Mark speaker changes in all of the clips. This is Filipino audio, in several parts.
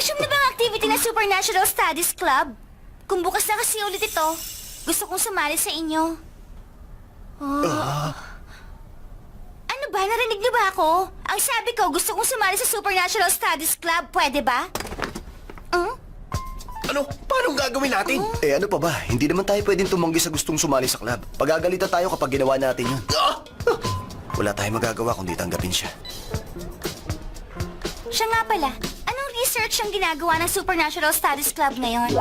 Speaker 1: Nag-resume na ba ang activity ng Supernatural Studies Club? Kung bukas na kasi ulit ito, gusto kong sumali sa inyo. Ano ba? Narinig niyo ba ako? Ang sabi ko, gusto kong sumali sa Supernatural Studies Club. Pwede ba?
Speaker 2: Ano? Paano gagawin natin?
Speaker 3: Ano pa ba? Hindi naman tayo pwedeng tumanggi sa gustong sumali sa club. Pagagalitan tayo kapag ginawa natin yun. Wala tayong magagawa kundi tanggapin siya.
Speaker 1: Siya nga pala, anong research ang ginagawa ng Supernatural Studies Club ngayon?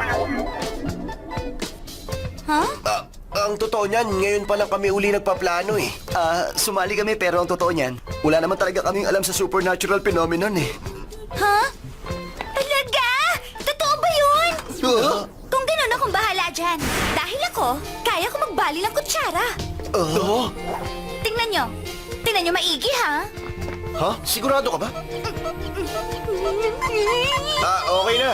Speaker 2: Ang totoo niyan, ngayon pa lang kami uli nagpaplano eh.
Speaker 3: Sumali kami pero ang totoo niyan, wala naman talaga kaming alam sa supernatural phenomenon eh.
Speaker 1: Ha? Talaga? Totoo ba yun? Kung ganun akong bahala dyan. Dahil ako, kaya ko magbali ng kutsara. Tingnan nyo. Tingnan nyo maigi, ha?
Speaker 2: Ha? Sigurado ka ba? Okay na.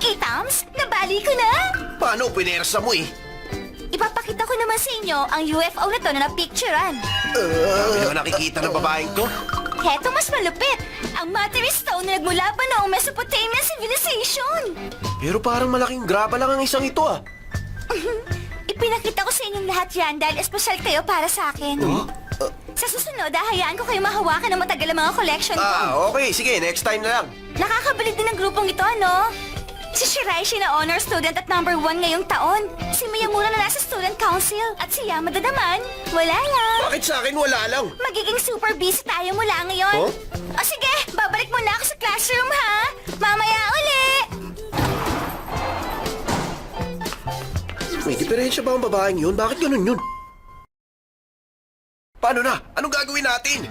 Speaker 1: Kitams, nabali ko na.
Speaker 2: Paano? Pinersa mo eh.
Speaker 1: Ipapakita ko naman sa inyo ang UFO na to na napicturean.
Speaker 2: Ano naman nakikita ng babaeng to?
Speaker 1: Heto mas malupit. Ang Materi Stone na nagmula pa noong Mesopotamian Civilization.
Speaker 2: Pero parang malaking graba lang ang isang ito ah.
Speaker 1: Ipinakita ko sa inyong lahat yan dahil espesyal kayo para sa akin. Sa susunod, hayaan ko kayo mahawakan ng matagal ang mga collection ko.
Speaker 2: Okay. Sige, next time na lang.
Speaker 1: Nakakabalik din ang grupong ito, no? Si Shiraishi na honor student at #1 ngayong taon. Si Miyamura na nasa student council. At si Yamada naman, wala lang.
Speaker 2: Bakit sa akin wala lang?
Speaker 1: Magiging super busy tayo mula ngayon.
Speaker 2: Oh?
Speaker 1: O sige, babalik muna ako sa classroom, ha? Mamaya uli!
Speaker 2: May diferensya ba ang babaeng yun? Bakit ganun yun? Paano na? Anong gagawin natin?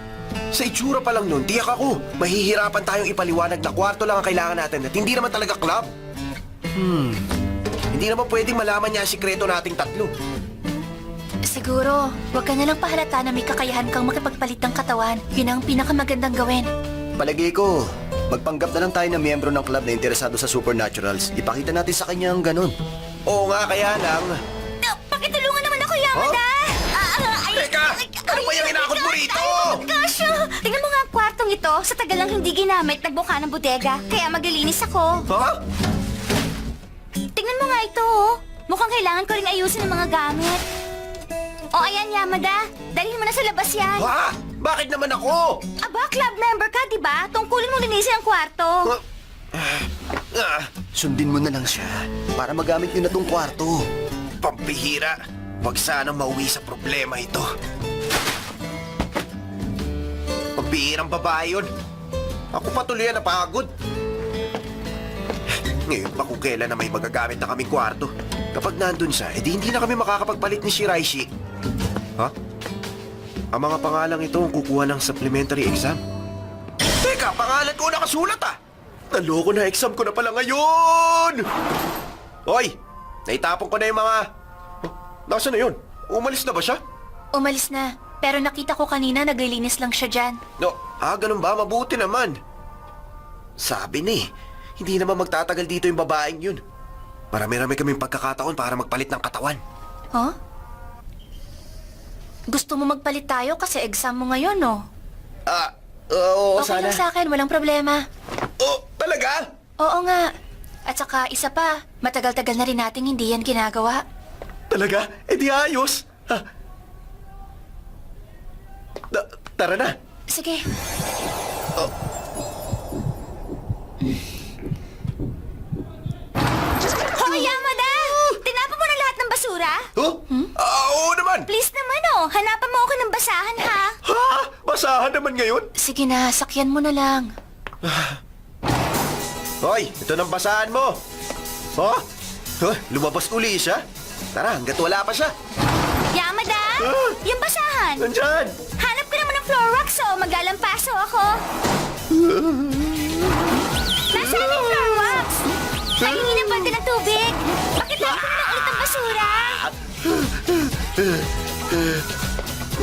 Speaker 2: Sa itsura pa lang nun, tiyak ako. Mahihirapan tayong ipaliwanag na kwarto lang ang kailangan natin at hindi naman talaga club. Hindi naman pwedeng malaman niya ang sikreto nating tatlo.
Speaker 1: Siguro, wag ka nalang pahalata na may kakayahan kang makipagpalit ng katawan. Yun ang pinakamagandang gawin.
Speaker 3: Palagay ko, magpanggap na lang tayo ng miyembro ng club na interesado sa supernaturals. Ipakita natin sa kanya ang ganun.
Speaker 2: Oo nga, kaya lang.
Speaker 1: Pakitulungan naman ako, Yamada!
Speaker 2: Teka! Ano ba yung inakot mo rito?
Speaker 1: Gosh! Tingnan mo nga ang kwartong ito. Sa tagal lang hindi ginamit, nagbuka ng bodega. Kaya maglilinis ako.
Speaker 2: Ha?
Speaker 1: Tingnan mo nga ito, oh. Mukhang kailangan ko rin ayusin ang mga gamit. O ayan, Yamada. Dalhin mo na sa labas yan.
Speaker 2: Ha? Bakit naman ako?
Speaker 1: Aba, club member ka, di ba? Tungkulin mo linisin ang kwarto.
Speaker 3: Sundin mo na lang siya para magamit niyo na tong kwarto.
Speaker 2: Pampihira. Huwag sanang mauwi sa problema ito. Pampihirang babae yun. Ako patuloy na napagod. Ngayon pa kung kailan na may magagamit na kaming kwarto. Kapag nandun siya, edi hindi na kami makakapagpalit ni Shiraishi. Ha? Ang mga pangalang ito ang kukuha ng supplementary exam. Teka, pangalan ko nakasulat ah! Naloko na exam ko na pala ngayon! Hoy! Naitapon ko na yung mga... Nasaan na yun? Umalis na ba siya?
Speaker 1: Umalis na. Pero nakita ko kanina naglilinis lang siya dyan.
Speaker 2: No, ganun ba? Mabuti naman. Sabi ni, hindi naman magtatagal dito yung babaeng yun. Marami-rami kaming pagkakataon para magpalit ng katawan.
Speaker 1: Huh? Gusto mo magpalit tayo kasi exam mo ngayon, no?
Speaker 2: Oo,
Speaker 1: Okay
Speaker 2: sana.
Speaker 1: lang sa akin, walang problema.
Speaker 2: Oh, talaga?
Speaker 1: Oo nga. At saka isa pa, matagal-tagal na rin nating hindi yan ginagawa.
Speaker 2: Talaga? Eh di ayos. Ha? Tara na.
Speaker 1: Sige. Hoy, Yamada! Tinapon mo na lahat ng basura?
Speaker 2: Huh? Oo naman.
Speaker 1: Please naman, oh. Hanapan mo ako ng basahan, ha?
Speaker 2: Ha? Basahan naman ngayon?
Speaker 1: Sige na, sakyan mo na lang.
Speaker 2: Hoy, ito ng basahan mo. Oh? Huh? Lumabas uli siya? Tara, hanggat wala pa siya.
Speaker 1: Yamada! Yung basahan!
Speaker 2: Nandyan!
Speaker 1: Hanap ka naman ng floor wax, oh. Maglalampaso ako. Nasaan yung floor wax? Pahingi ng banda ng tubig. Bakit lagi ko na ulit ang basura?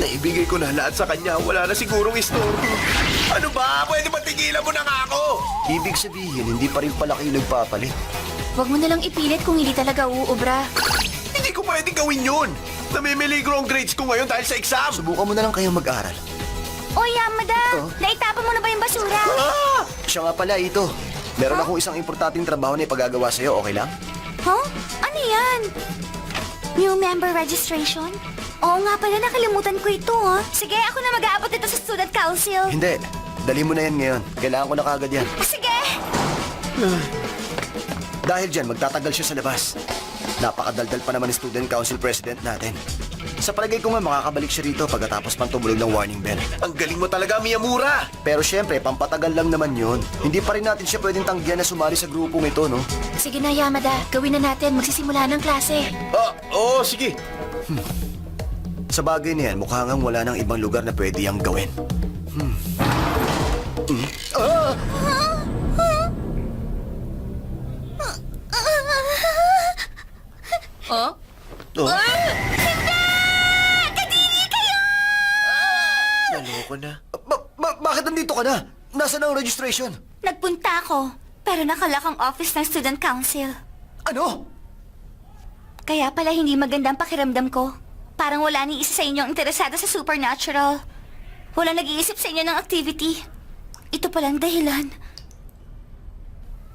Speaker 2: Naibigay ko na lahat sa kanya. Wala na sigurong istorbo. Ano ba? Pwede ba tigilan mo na nga ako?
Speaker 3: Ibig sabihin, hindi pa rin pala kayo nagpapalit.
Speaker 1: Huwag mo nalang ipilit kung hindi talaga uubra.
Speaker 2: Hindi ko pwedeng gawin yun. Namimiligro ang grades ko ngayon dahil sa exam.
Speaker 3: Subukan mo na lang kayong mag-aral.
Speaker 1: O, Yamada! Naitapon mo mo na ba yung basura?
Speaker 3: Siya nga pala, Ito. Meron akong isang importanteng trabaho na ipagagawa sa'yo, okay lang?
Speaker 1: Huh? Ano yan? New member registration? Oo nga pala, nakalimutan ko ito, ha? Sige, ako na mag-aabot dito sa student council.
Speaker 3: Hindi. Dali mo na yan ngayon. Kailangan ko na kagad yan.
Speaker 1: Sige!
Speaker 3: Dahil dyan, magtatagal siya sa labas. Napakadaldal pa naman ni student council president natin. Sa palagay ko nga, makakabalik siya rito pagkatapos pang tumunog ng warning bell.
Speaker 2: Ang galing mo talaga, Miyamura!
Speaker 3: Pero syempre, pampatagal lang naman yun. Hindi pa rin natin siya pwedeng tanggihan na sumali sa grupong ito, no?
Speaker 1: Sige na, Yamada. Gawin na natin. Magsisimula ng klase.
Speaker 2: Oo, sige.
Speaker 3: Sa bagay na yan, mukha ngang wala nang ibang lugar na pwede yang gawin.
Speaker 1: Oh?
Speaker 2: Oh,
Speaker 1: Kadiri kayo!
Speaker 2: naloko na.
Speaker 3: Bakit nandito ka na? Nasaan ang registration?
Speaker 1: Nagpunta ako, pero nakalak ang office ng student council.
Speaker 3: Ano?
Speaker 1: Kaya pala hindi magandang pakiramdam ko. Parang wala ni isa sa inyo ang interesado sa supernatural. Walang nag-iisip sa inyo ng activity. Ito palang dahilan.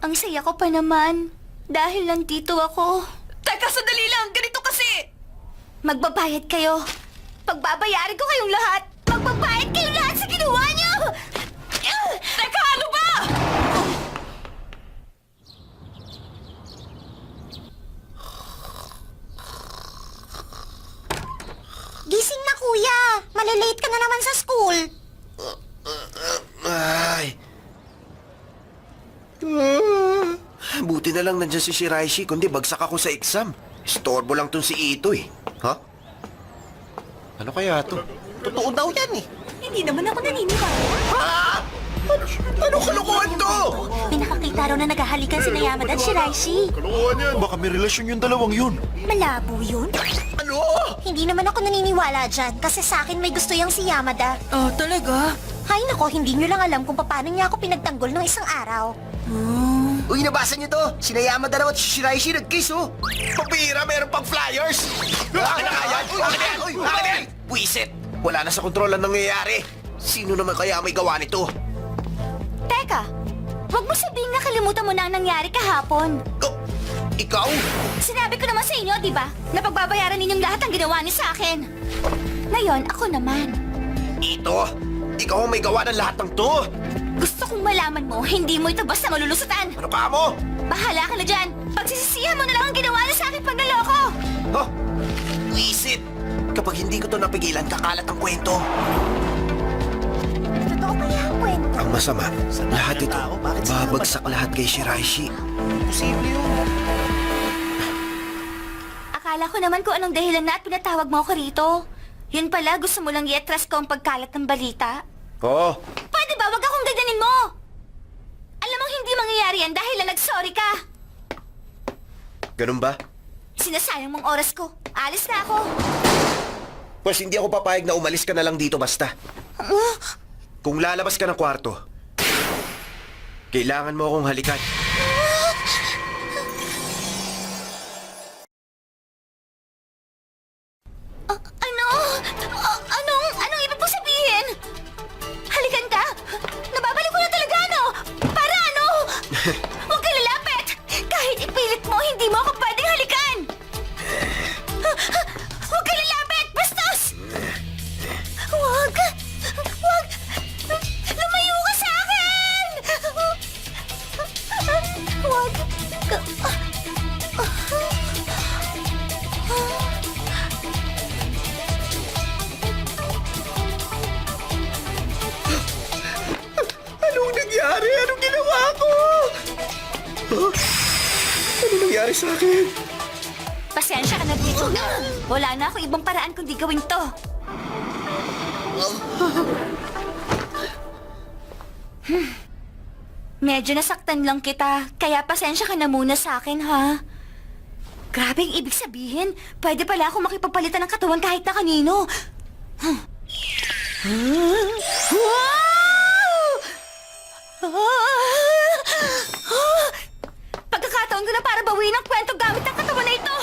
Speaker 1: Ang saya ko pa naman. Dahil nandito ako.
Speaker 4: Teka, sandali lang! Ganito kasi!
Speaker 1: Magbabayad kayo. Pagbabayaran ko kayong lahat. Magbabayad kayong lahat sa ginawa niyo!
Speaker 4: Teka, ano ba?
Speaker 1: Gising na, kuya. Malilate ka na naman sa school.
Speaker 2: Ay. Buti na lang nandyan si Shiraishi, kundi bagsak ako sa exam. Istorbo lang tong si Ito eh. Ha? Ano kaya to? Totoo daw yan eh.
Speaker 1: Hindi naman ako naniniwala.
Speaker 2: Ha? Ano kalokohan to?
Speaker 1: May nakakita raw na naghahalikan si Yamada at Shiraishi.
Speaker 2: Kalokohan yan. Baka may relasyon yung dalawang yun.
Speaker 1: Malabo yun.
Speaker 2: Ano?
Speaker 1: Hindi naman ako naniniwala dyan kasi sa akin may gusto yang si Yamada.
Speaker 4: Oh, talaga?
Speaker 1: Hay nako, hindi nyo lang alam kung paano niya ako pinagtanggol ng isang araw.
Speaker 3: Uy, nabasa niyo to! Sinayama daw at Shiraishi nag-kiss, oh!
Speaker 2: Pabira, meron pang flyers! Akin na kaya! Akin na yan! Akin na yan! Buisit! Wala na sa kontrol ang nangyayari. Sino naman kaya may gawa nito?
Speaker 1: Teka, wag mo sabihin na kalimutan mo na ang nangyari kahapon.
Speaker 2: Oh, ikaw?
Speaker 1: Sinabi ko naman sa inyo, di ba? Na pagbabayaran ninyong lahat ang ginawa niyo sa akin. Ngayon, ako naman.
Speaker 2: Ito! Ikaw ang may gawa ng lahat ng to!
Speaker 1: Gusto kong malaman mo, hindi mo ito basta malulusutan.
Speaker 2: Ano ka mo?
Speaker 1: Bahala ka na dyan. Pagsisisihan mo na lang ang ginawa niyo sa akin pag naloko.
Speaker 2: Huh? Buisit! Kapag hindi ko to napigilan, kakalat ang kwento.
Speaker 1: Totoo kaya ang kwento?
Speaker 2: Ang masama, lahat ito, babagsak lahat kay Shiraishi.
Speaker 1: Akala ko naman kung anong dahilan na at pinatawag mo ako rito. Yun pala, gusto mo lang i-atras ko ang pagkalat ng balita?
Speaker 2: Oo.
Speaker 1: Pwede ba? Wag akong ganyanin mo! Alam mo, hindi mangyayari yan dahil lang nag-sorry ka.
Speaker 2: Ganun ba?
Speaker 1: Sinasayang mong oras ko. Alis na ako.
Speaker 2: Pues hindi ako papayag na umalis ka na lang dito basta. Kung lalabas ka ng kwarto, kailangan mo akong halikan.
Speaker 1: Ano? Anong ibig mo sabihin? Halikan ka? Nababalik ko na talaga, ano? Para ano? Huwag ka lalapit! Kahit ipilit mo, hindi mo ako pwedeng halikan! Huwag ka lalapit! Bastos! Huwag! Huwag! Lumayo ka sa akin! Huwag!
Speaker 2: Anong nangyari? Anong ginawa ko? Huh? Ano nangyari sa akin?
Speaker 1: Pasensya ka na dito. Wala na akong ibang paraan kundi gawin to. Medyo nasaktan lang kita, kaya pasensya ka na muna sa akin, ha? Grabe ang ibig sabihin. Pwede pala ako makipagpalitan ng katawan kahit na kanino. Pagkakataon ko na para bawiin ang kwento gamit ang katawan na ito.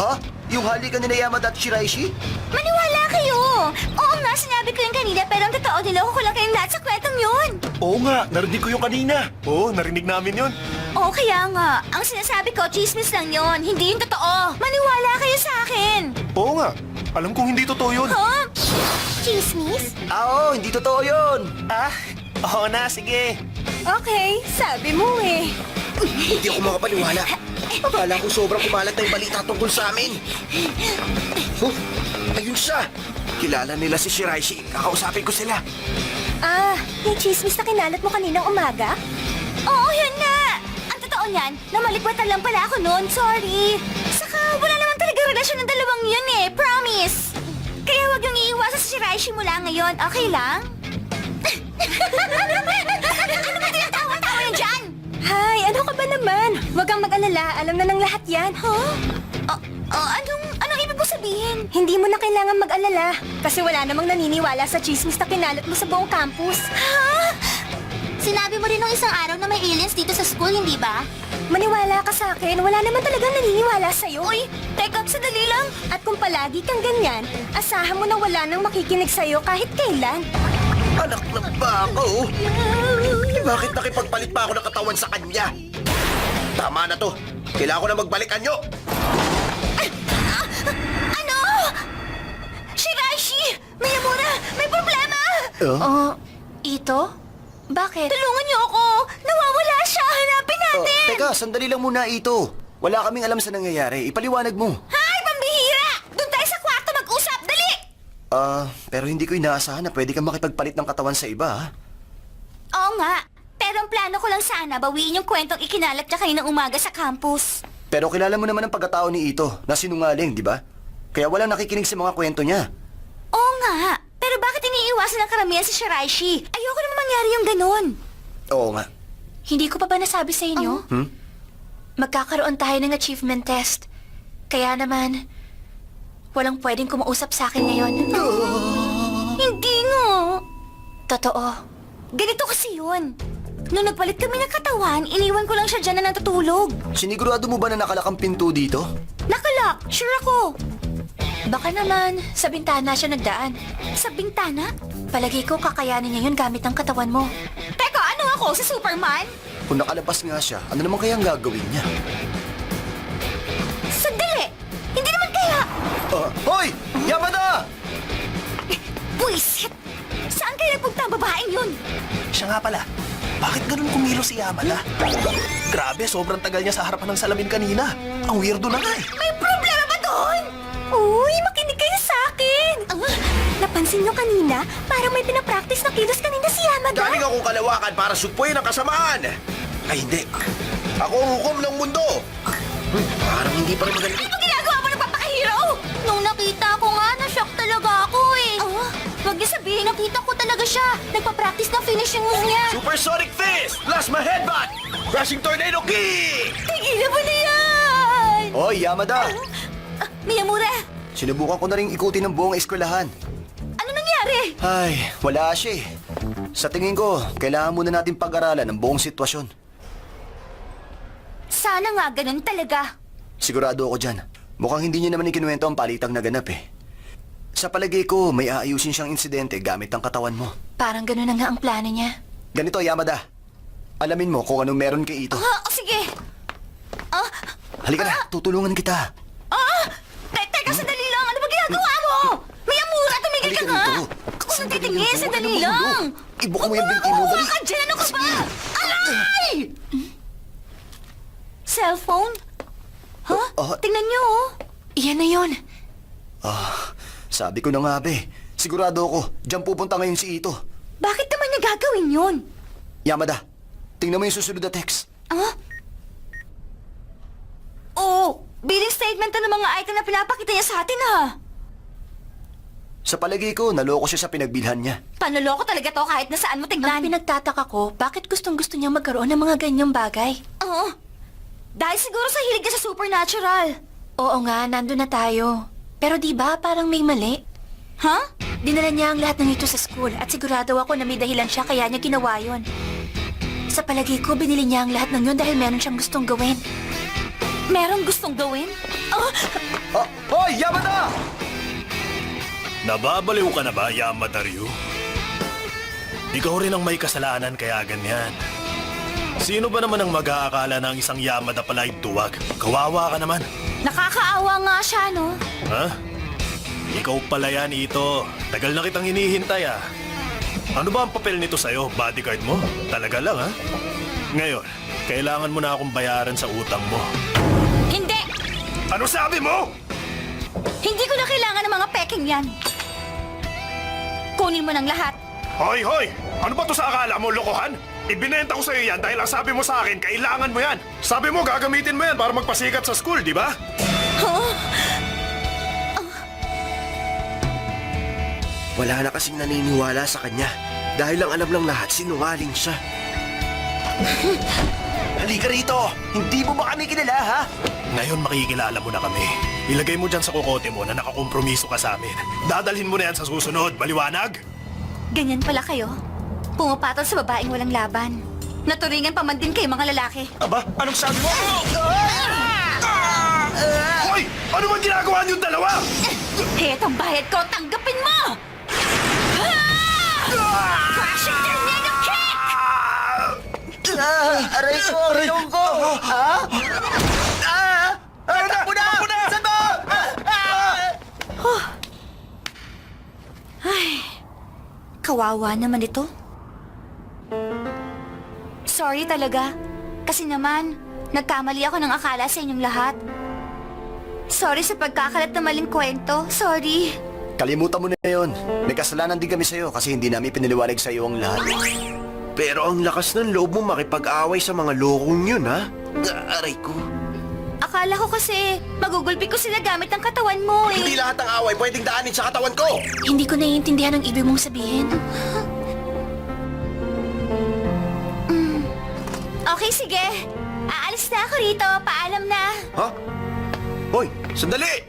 Speaker 3: Ha? Yung halikan ni Yamada at Shiraishi?
Speaker 1: Maniwala kayo! Oo nga, nga, sinabi ko yung kanina, pero ang totoo, niloko ko lang kayong lahat sa kwentong yun.
Speaker 5: Oo nga, narinig ko yung kanina. Oo, narinig namin yun.
Speaker 1: Oo, kaya nga. Ang sinasabi ko, chismis lang yun. Hindi yung totoo. Maniwala kayo sa akin.
Speaker 5: Oo nga, alam kong hindi totoo yun.
Speaker 1: Huh? Chismis?
Speaker 3: Oo, hindi totoo yun.
Speaker 5: Ah, oo na, sige.
Speaker 1: Okay, sabi mo eh.
Speaker 2: Hindi ako makapaniwala. Akala ko sobrang kumalat na yung balita tungkol sa amin. Oh, ayun siya. Kilala nila si Shiraishi. Kakausapin ko sila.
Speaker 1: Ah, yung chismis na kinalat mo kaninang umaga? Oo, yun nga. Ang totoo niyan, namalikwatan lang pala ako noon. Sorry. Saka wala naman talaga relasyon ng dalawang yun eh. Promise. Kaya wag yung iiwasan sa Shiraishi mula ngayon. Okay lang? Ano ba tinatawa-tawa niyo dyan? Hay, ano ka ba naman? Huwag kang mag-alala. Alam na ng lahat yan. Huh? Anong ibig mo sabihin? Hindi mo na kailangan mag-alala. Kasi wala namang naniniwala sa chismis na kinalat mo sa buong campus. Ha? Sinabi mo rin nung isang araw na may aliens dito sa school, hindi ba? Maniwala ka sa akin. Wala naman talagang naniniwala sa'yo. Uy, teka, sadali lang. At kung palagi kang ganyan, asahan mo na wala nang makikinig sa'yo kahit kailan.
Speaker 2: Anak ng bako. Bakit nakipagpalit pa ako ng katawan sa kanya? Tama na to. Kailangan ko na magbalik anyo.
Speaker 1: Ano? Shiraishi! Miyamura! May problema! Ito? Bakit? Tulungan niyo ako! Nawawala siya! Hanapin natin!
Speaker 3: Teka, sandali lang muna ito. Wala kaming alam sa nangyayari. Ipaliwanag mo.
Speaker 1: Hay! Pambihira! Doon tayo sa kwarto mag-usap! Dali!
Speaker 3: Pero hindi ko inaasahan na pwede kang makipagpalit ng katawan sa iba, ha?
Speaker 1: Oo nga. Pero ang plano ko lang sana bawiin yung kwentong ikinalat niya kaninang umaga sa campus.
Speaker 3: Pero kilala mo naman ang pagkatao ni Ito na sinungaling, di ba? Kaya walang nakikinig sa mga kwento niya.
Speaker 1: Oo nga. Pero bakit iniiwasan ng karamihan si Shiraishi? Ayoko naman mangyari yung ganun.
Speaker 3: Oo nga.
Speaker 6: Hindi ko pa ba nasabi sa inyo? Magkakaroon tayo ng achievement test. Kaya naman, walang pwedeng kumausap sa akin ngayon.
Speaker 1: Hindi nga.
Speaker 6: Totoo.
Speaker 1: Ganito kasi yun. Nung nagpalit kami ng katawan, iniwan ko lang siya dyan na natutulog.
Speaker 3: Sinigurado mo ba na nakalak ang pinto dito?
Speaker 1: Nakalak! Sure ako!
Speaker 6: Baka naman, sa bintana siya nagdaan.
Speaker 1: Sa bintana?
Speaker 6: Palagi ko kakayanin niya yun gamit ang katawan mo.
Speaker 1: Teka, ano ako? Si Superman?
Speaker 3: Kung nakalabas nga siya, ano naman kaya ang gagawin niya?
Speaker 1: Sandali! Hindi naman kaya!
Speaker 3: Hoy! Yamada!
Speaker 1: Buisit! Saan kaya nagpunta ang babaeng yun?
Speaker 5: Siya nga pala, bakit ganun kumilo si Yamada? Grabe, sobrang tagal niya sa harapan ng salamin kanina. Ang weirdo na nga eh.
Speaker 1: May problema ba doon? Uy, makinig kayo sa akin! Napansin nyo kanina? Parang may pinapractice na kilos kanina si Yamada.
Speaker 2: Galing akong kalawakan para supuin ang kasamaan. Ay, hindi. Ako ang hukom ng mundo. Parang hindi pa rin magaling.
Speaker 1: Ano ginagawa mo nagpapakahiro? Nung nakita ko nga, na-shock talaga ako eh. Huwag niyo sabihin, nakita ko talaga siya. Nagpa-practice ng finishing move niya.
Speaker 2: Supersonic Fist! Plasma Headbutt! Crashing Tornado Kick!
Speaker 1: Tigilan mo na yan!
Speaker 3: Hoy, Yamada!
Speaker 1: Miyamura,
Speaker 3: Sinubukan ko na rin ikutin ng buong eskwelahan.
Speaker 1: ano nangyari?
Speaker 3: Ay, wala siya eh. Sa tingin ko, kailangan muna natin pag-aralan ang buong sitwasyon.
Speaker 1: Sana nga ganun talaga.
Speaker 3: Sigurado ako dyan. Mukhang hindi niya naman ikinuwento ang palitang naganap eh. Sa palagay ko, may aayusin siyang insidente gamit ang katawan mo.
Speaker 6: Parang gano'n na nga ang plano niya.
Speaker 3: Ganito, Yamada. Alamin mo kung anong meron kay Ito.
Speaker 1: Sige.
Speaker 3: Halika na, tutulungan kita.
Speaker 1: Teka, sandali lang. Ano ba ginagawa mo? Miyamura, tumigil ka
Speaker 3: Halika
Speaker 1: nga.
Speaker 3: rito.
Speaker 1: Ako nang titingin,
Speaker 3: Sandali
Speaker 1: sandali
Speaker 3: lang.
Speaker 1: lang.
Speaker 3: Ibuka mo yung binti mo, dali.
Speaker 1: Ka dyan, ano ka ba? Aray! Cellphone? Huh? Tingnan niyo, oh.
Speaker 6: Iyan na yun.
Speaker 3: Sabi ko na nga, be. Sigurado ako, diyan pupunta ngayon si Ito.
Speaker 1: Bakit naman niya gagawin yun?
Speaker 3: Yamada, tingnan mo yung susunod na text.
Speaker 1: Oh, billing statement na ng mga item na pinapakita niya sa atin, ha?
Speaker 3: Sa palagay ko, naloko siya sa pinagbilhan niya.
Speaker 1: Panloloko talaga to kahit nasaan mo
Speaker 6: Ang
Speaker 1: tingnan.
Speaker 6: pinagtataka ko, bakit gustong-gusto niya magkaroon ng mga ganyang bagay?
Speaker 1: Oo. Dahil siguro sa hilig niya sa supernatural.
Speaker 6: Oo nga, nandun na tayo. Pero di ba parang may mali?
Speaker 1: Ha?
Speaker 6: Dinala niya ang lahat ng ito sa school at sigurado ako na may dahilan siya kaya niya ginawa yun. Sa palagay ko, binili niya ang lahat ng yun dahil meron siyang gustong gawin.
Speaker 1: Merong gustong gawin?
Speaker 3: Hoy, Yamada!
Speaker 5: Nababaliw ka na ba, Yamada Ryu? Ikaw rin ang may kasalanan kaya ganyan. Sino ba naman ang mag-aakala na ang isang Yamada pala ay duwag? Kawawa ka naman.
Speaker 1: Nakakaawa nga siya, no?
Speaker 5: Ha? Ikaw pala yan, Ito. Tagal na kitang hinihintay, ah. Ano ba ang papel nito sa'yo? Bodyguard mo? Talaga lang, ha? Ngayon, kailangan mo na akong bayaran sa utang mo.
Speaker 1: Hindi!
Speaker 5: Ano sabi mo?
Speaker 1: Hindi ko na kailangan ng mga peking yan. Kunin mo ng lahat.
Speaker 5: Hoy, hoy! Ano ba to sa akala mo, lokohan? Ibinenta ko sa'yo yan dahil ang sabi mo sa akin, kailangan mo yan. Sabi mo, gagamitin mo yan para magpasikat sa school, di ba?
Speaker 2: Wala na kasing naniniwala sa kanya. Dahil ang alam lang lahat, sinungaling siya.
Speaker 3: Halika rito! Hindi mo ba kami kilala, ha?
Speaker 5: Ngayon makikilala mo na kami. Ilagay mo dyan sa kukote mo na nakakompromiso ka sa amin. Dadalhin mo na yan sa susunod, maliwanag?
Speaker 1: Ganyan pala kayo. Pumapatol sa babaeng walang laban. Naturingan pa man din kayo mga lalaki.
Speaker 5: Aba, anong sabi mo? Hoy! Ano bang ginagawa niyong dalawa?
Speaker 1: Hetong bayad ko, tanggapin mo! Crashing tornado kick!
Speaker 3: Aray ko! Aray ko! Ha? Takbo na! Saan ba?
Speaker 1: Kawawa naman ito. Sorry talaga. Kasi naman, nagkamali ako ng akala sa inyong lahat. Sorry sa pagkakalat na maling kwento. Sorry.
Speaker 3: Kalimutan mo na yun. May kasalanan din kami sa'yo kasi hindi namin pinaliwanag sa'yo ang lahat.
Speaker 2: Pero ang lakas ng loob mo makipag-away sa mga lokong yun, ha? Aray ko.
Speaker 1: Akala ko kasi magugulpi ko sila gamit ang katawan mo eh.
Speaker 2: Hindi lahat ng away pwedeng daanin sa katawan ko!
Speaker 6: Hindi ko naiintindihan ang ibig mong sabihin.
Speaker 1: Okay, sige. Aalis na ako rito. Paalam na.
Speaker 2: Ha? Hoy, sandali!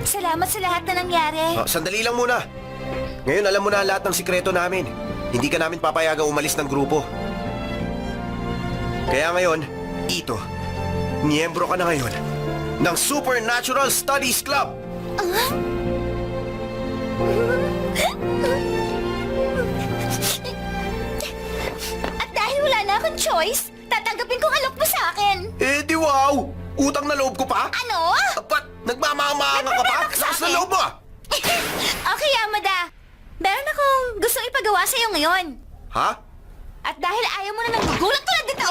Speaker 1: Salamat sa lahat na nangyari.
Speaker 2: Sandali lang muna. Ngayon alam mo na lahat ng sikreto namin. Hindi ka namin papayagang umalis ng grupo. Kaya ngayon, Ito, miyembro ka na ngayon ng Supernatural Studies Club.
Speaker 1: At dahil wala na akong choice, tatanggapin kong alok mo sa akin.
Speaker 2: Eh di wow! Utang na loob ko pa?
Speaker 1: Ano?
Speaker 2: Ba't nagmamahanga ka pa?
Speaker 1: Nagpapalak sa
Speaker 2: Lakas na
Speaker 1: akin.
Speaker 2: loob mo ah!
Speaker 1: Okay, Yamada. Meron akong gustong ipagawa sa'yo ngayon.
Speaker 2: Ha?
Speaker 1: At dahil ayaw mo na nagugulat tulad dito,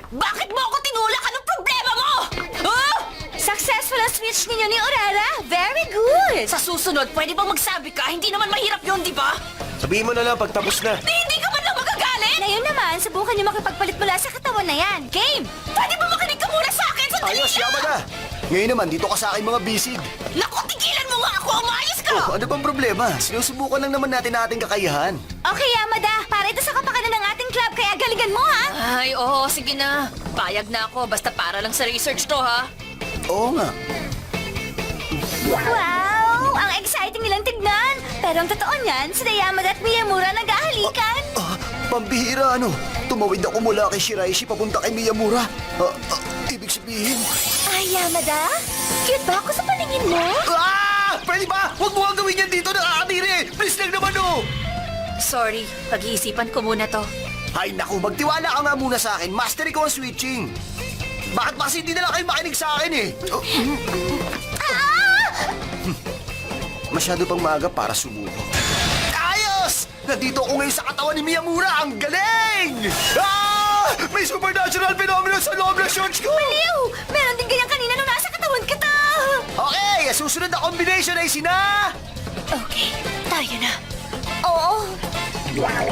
Speaker 4: Bakit mo ako tinulak? Anong problema mo? Huh?
Speaker 1: successful ang switch ninyo ni Aurora. Very good.
Speaker 4: Sa susunod, pwede bang magsabi ka? Hindi naman mahirap yun, di ba?
Speaker 2: Sabihin mo na lang pag tapos na.
Speaker 4: Hindi ka man lang magagalit!
Speaker 1: Ngayon naman, subukan niyo makipagpalit mula sa katawan na yan. Game!
Speaker 4: Pwede ba makinig ka muna sa akin? Sandali
Speaker 3: Ayos,
Speaker 4: lang!
Speaker 3: Yamada! Ngayon naman, dito ka sa akin mga bisig.
Speaker 4: Naku, tigilan mo nga ako! Umayos ka!
Speaker 3: Oh, ano bang problema? Sinusubukan lang naman natin ating kakayahan.
Speaker 1: Okay, Yamada. Para ito sa kapakanan ng ating club, kaya galingan mo, ha?
Speaker 4: Ay, oo, sige na. Payag na ako, basta para lang sa research to, ha?
Speaker 3: Oo nga.
Speaker 1: Wow! Ang exciting nilang tignan. Pero ang totoo niyan, sila Yamada at Miyamura nag-ahalikan.
Speaker 3: Pambihira, ano? Tumawid ako mula kay Shiraishi papunta kay Miyamura. Ibig sabihin...
Speaker 1: Ay, Yamada? Cute ba ako sa paningin mo?
Speaker 3: Pwede ba? Huwag mo ang gawin yan dito, nakakatiri! Please lang naman, oh!
Speaker 6: Sorry, pag-iisipan ko muna to.
Speaker 3: Ay, naku, magtiwala ka nga muna sa akin. Mastery ko ang switching. Bakit ba kasi hindi na lang kayo makinig sa akin, eh? Masyado pang maaga para sumuko. Ayos! Nandito ako ngayon sa katawan ni Miyamura. Ang galing! May supernatural phenomenon sa loob ng shorts ko!
Speaker 1: Baliw! Meron din ganyan kanina nung nasa katawan kita.
Speaker 3: Okay, ang susunod na combination ay sina...
Speaker 6: Okay, tayo na.
Speaker 1: Oo.
Speaker 6: Grabe,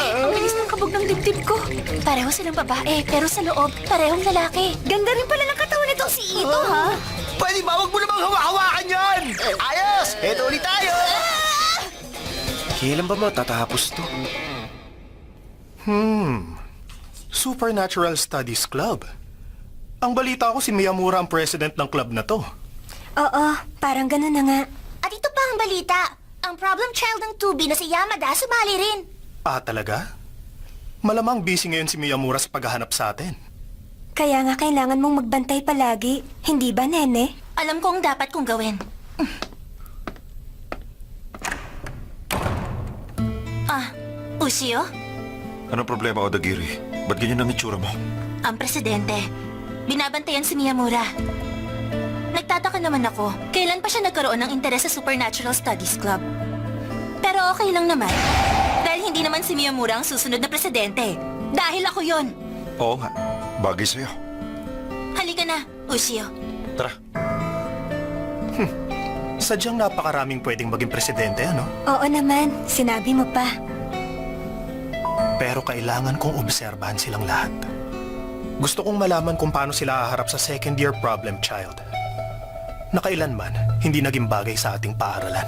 Speaker 6: ang bilis ng kabog ng dibdib ko. Pareho silang babae, pero sa loob, parehong lalaki.
Speaker 1: Ganda rin pala ng katawan nitong si Ito, ha?
Speaker 3: Pwede ba? Huwag mo namang hawa-hawakan yan! Ayos! Eto ulit tayo!
Speaker 2: Kailan ba matatapos to?
Speaker 5: Supernatural Studies Club. Ang balita ko si Miyamura ang president ng club na to.
Speaker 1: Oo, parang ganun na nga.
Speaker 6: At ito pa ang balita. Ang problem child ng 2B na si Yamada sumali rin.
Speaker 5: Ah, talaga? Malamang busy ngayon si Miyamura sa paghahanap sa atin.
Speaker 7: Kaya nga kailangan mong magbantay palagi. Hindi ba, Nene?
Speaker 6: Alam ko ang dapat kong gawin. Ushio?
Speaker 8: Anong problema, Odagiri? Ba't ganyan ang itsura mo?
Speaker 6: Ang presidente. Binabantayan si Miyamura. Nagtataka naman ako, kailan pa siya nagkaroon ng interes sa Supernatural Studies Club? Pero okay lang naman. Dahil hindi naman si Miyamura ang susunod na presidente. Dahil ako yon.
Speaker 8: Oo nga. Bagay sa'yo.
Speaker 6: Halika na, Ushio.
Speaker 8: Tara.
Speaker 5: Sadyang napakaraming pwedeng maging presidente, ano?
Speaker 7: Oo naman, sinabi mo pa.
Speaker 5: Pero kailangan kong obserbahan silang lahat. Gusto kong malaman kung paano sila haharap sa second-year problem child. Na kailanman, hindi naging bagay sa ating paaralan.